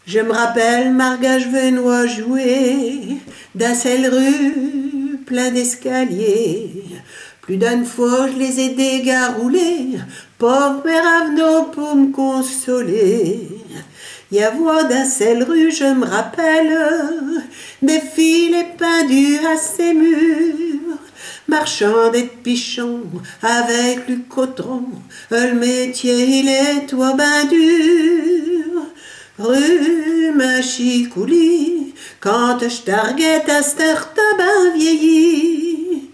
Je me rappelle, Margage Venois jouer d'un seul rue, plein d'escaliers. Plus d'une fois, je les ai dégaroulés, pauvre mère Avenot pour me consoler. Y avoir d'un seul rue, je me rappelle, des filles pendues à ses murs, marchand des pichons avec le coton, le métier il est toi ben dur. Rue Machicoulis, quand je targuette à cette heure t'as ben vieilli,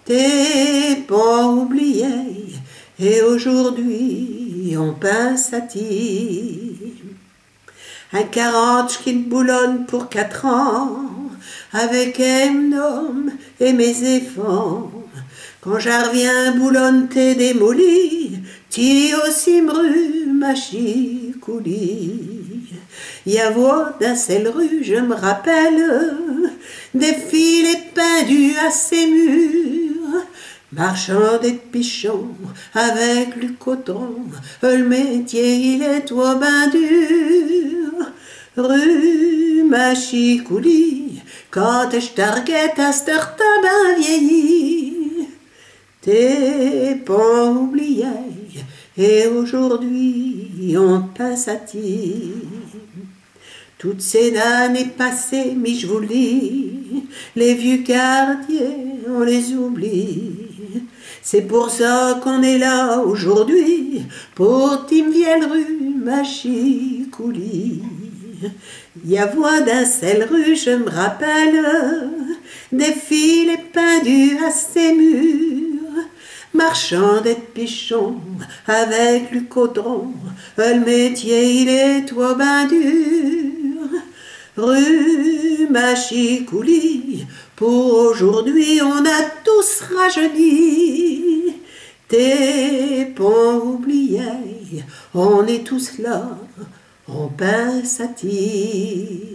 t'es pas oublié, et aujourd'hui on pense à ti. Un 40 qui boulonne pour 4 ans, avec un homme et mes enfants. Quand j'en reviens, boulonne t'es démoli, ti aussi rue Machicoulis. Y avoir d'un seul rue, je me rappelle, des filles pendues à ses murs, marchand des pichons avec le coton, le métier il est toi ben dur. Rue Machicoulis, quand je targuette à cette heure t'as ben vieilli, t'es pas oublié, et aujourd'hui on passe à ti. Toutes ces années passées, mais je vous le dis, les vieux quartiers, on les oublie. C'est pour ça qu'on est là aujourd'hui, pour Timvielle rue Machicoulis. Y a voix d'un seul rue, je me rappelle, des filles pendues à ses murs, marchand des pichons avec le coton, le métier il est toi ben dur. Rue Machicoulis, pour aujourd'hui on a tous rajeuni, t'es pas oublié, on est tous là, on pense à ti.